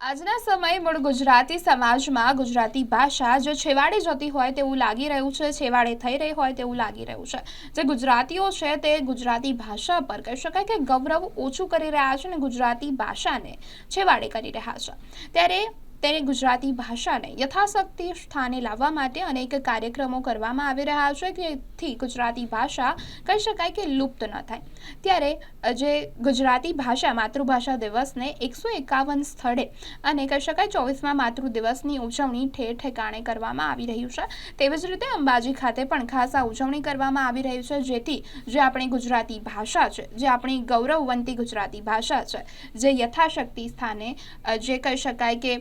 આજના સમયે મૂળ ગુજરાતી સમાજમાં ગુજરાતી ભાષા જે છેવાડે જતી હોય તેવું લાગી રહ્યું છે, છેવાડે થઈ રહી હોય તેવું લાગી રહ્યું છે। જે ગુજરાતીઓ છે તે ગુજરાતી ભાષા પર કહી શકાય કે ગૌરવ ઓછું કરી રહ્યા છે અને ગુજરાતી ભાષાને છેવાડે કરી રહ્યા છે। ત્યારે તેને ગુજરાતી ભાષાને યથાશક્તિ સ્થાને લાવવા માટે અનેક કાર્યક્રમો કરવામાં આવી રહ્યા છે કે જેથી ગુજરાતી ભાષા કહી શકાય કે લુપ્ત ન થાય। ત્યારે જે ગુજરાતી ભાષા માતૃભાષા દિવસને 151 સ્થળે અને કહી શકાય 24મા માતૃ દિવસની ઉજવણી ઠેર ઠેકાણે કરવામાં આવી રહ્યું છે। તેવી જ રીતે અંબાજી ખાતે પણ ખાસ આ ઉજવણી કરવામાં આવી રહી છે, જેથી જે આપણી ગુજરાતી ભાષા છે, જે આપણી ગૌરવવંતી ગુજરાતી ભાષા છે, જે યથાશક્તિ સ્થાને જે કહી શકાય કે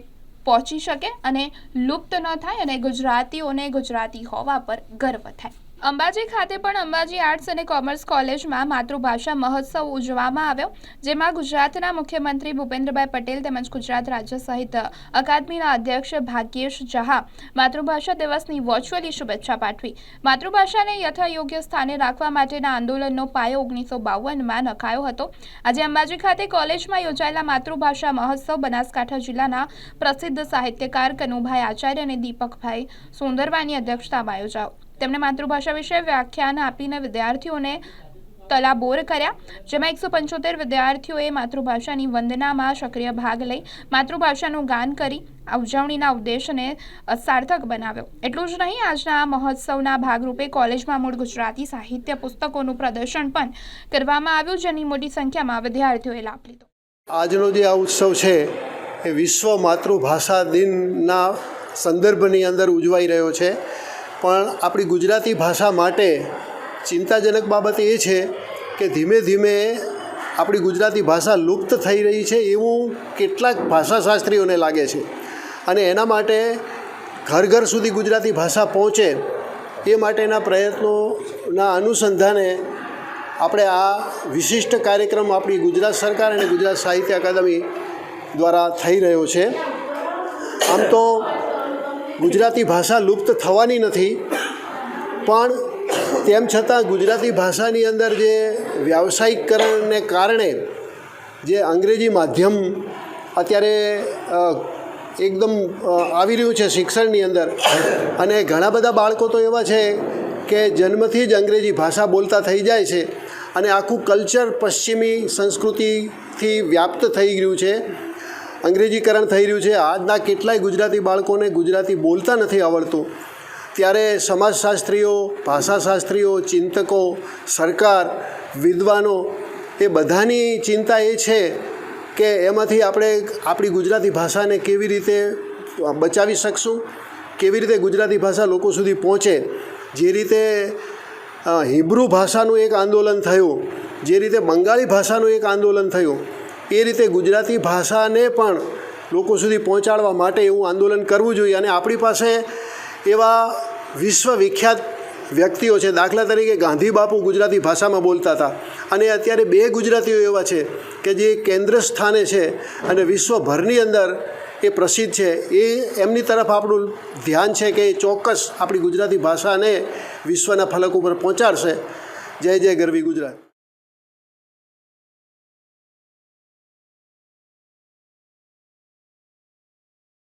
પહોંચી શકે અને લુપ્ત ન થાય અને ગુજરાતીઓને ગુજરાતી હોવા પર ગર્વ થાય। અંબાજી ખાતે પણ અંબાજી આર્ટ્સ અને કોમર્સ કોલેજમાં માતૃભાષા મહોત્સવ ઉજવવામાં આવ્યો, જેમાં ગુજરાતના મુખ્યમંત્રી ભૂપેન્દ્રભાઈ પટેલ તેમજ ગુજરાત રાજ્ય સહિત અકાદમીના અધ્યક્ષ ભાગ્યેશ જહા માતૃભાષા દિવસની વર્ચ્યુઅલી શુભેચ્છા પાઠવી। માતૃભાષાને યથાયોગ્ય સ્થાને રાખવા માટેના આંદોલનનો પાયો 1952માં નખાયો હતો। આજે અંબાજી ખાતે કોલેજમાં યોજાયેલા માતૃભાષા મહોત્સવ બનાસકાંઠા જિલ્લાના પ્રસિદ્ધ સાહિત્યકાર કનુભાઈ આચાર્ય અને દીપકભાઈ સુંદરવાની અધ્યક્ષતામાં યોજાયો। તેમણે માતૃભાષા વિશે વ્યાખ્યાન આપીને વિદ્યાર્થીઓને તલાબોર કર્યા, જેમાં 175 વિદ્યાર્થીઓએ માતૃભાષાની વંદનામાં સક્રિય ભાગ લઈ માતૃભાષાનું ગાન કરી આ ઉજવણીના ઉદ્દેશને સાર્થક બનાવ્યો। એટલું જ નહીં, આજના મહોત્સવના ભાગરૂપે કોલેજમાં મૂળ ગુજરાતી સાહિત્ય પુસ્તકોનું પ્રદર્શન પણ કરવામાં આવ્યું, જેની મોટી સંખ્યામાં વિદ્યાર્થીઓએ લાભ લીધો। આજનો જે આ ઉત્સવ છે એ વિશ્વ માતૃભાષા દિનના સંદર્ભની અંદર ઉજવાઈ રહ્યો છે, પણ આપણી ગુજરાતી ભાષા માટે ચિંતાજનક બાબત એ છે કે ધીમે ધીમે આપણી ગુજરાતી ભાષા લુપ્ત થઈ રહી છે એવું કેટલાક ભાષાશાસ્ત્રીઓને લાગે છે, અને એના માટે ઘર ઘર સુધી ગુજરાતી ભાષા પહોંચે એ માટેના પ્રયત્નોના અનુસંધાને આપણે આ વિશિષ્ટ કાર્યક્રમ આપણી ગુજરાત સરકાર અને ગુજરાત સાહિત્ય અકાદમી દ્વારા થઈ રહ્યો છે। આમ તો ગુજરાતી ભાષા લુપ્ત થવાની નથી, પણ તેમ છતાં ગુજરાતી ભાષાની અંદર જે વ્યાવસાયિકરણને કારણે જે અંગ્રેજી માધ્યમ અત્યારે એકદમ આવી રહ્યું છે શિક્ષણની અંદર, અને ઘણા બધા બાળકો તો એવા છે કે જન્મથી જ અંગ્રેજી ભાષા બોલતા થઈ જાય છે અને આખું કલ્ચર પશ્ચિમી સંસ્કૃતિથી વ્યાપ્ત થઈ ગયું છે, અંગ્રેજીકરણ થઈ રહ્યું છે। આજના કેટલાય ગુજરાતી બાળકોને ગુજરાતી બોલતા નથી આવડતું, ત્યારે સમાજશાસ્ત્રીઓ, ભાષાશાસ્ત્રીઓ, ચિંતકો, સરકાર, વિદ્વાનો એ બધાની ચિંતા એ છે કે એમાંથી આપણે આપણી ગુજરાતી ભાષાને કેવી રીતે બચાવી શકશું, કેવી રીતે ગુજરાતી ભાષા લોકો સુધી પહોંચે। જે રીતે હિબ્રુ ભાષાનું એક આંદોલન થયું, જે રીતે બંગાળી ભાષાનું એક આંદોલન થયું, એ રીતે ગુજરાતી ભાષાને પણ લોકો સુધી પહોંચાડવા માટે એવું આંદોલન કરવું જોઈએ। અને આપણી પાસે એવા વિશ્વવિખ્યાત વ્યક્તિઓ છે, દાખલા તરીકે ગાંધી બાપુ ગુજરાતી ભાષામાં બોલતા હતા, અને અત્યારે 2 ગુજરાતીઓ એવા છે કે જે કેન્દ્ર સ્થાને છે અને વિશ્વભરની અંદર એ પ્રસિદ્ધ છે। એ એમની તરફ આપણું ધ્યાન છે કે ચોક્કસ આપણી ગુજરાતી ભાષાને વિશ્વના ફલક ઉપર પહોંચાડશે। જય જય ગરવી ગુજરાત।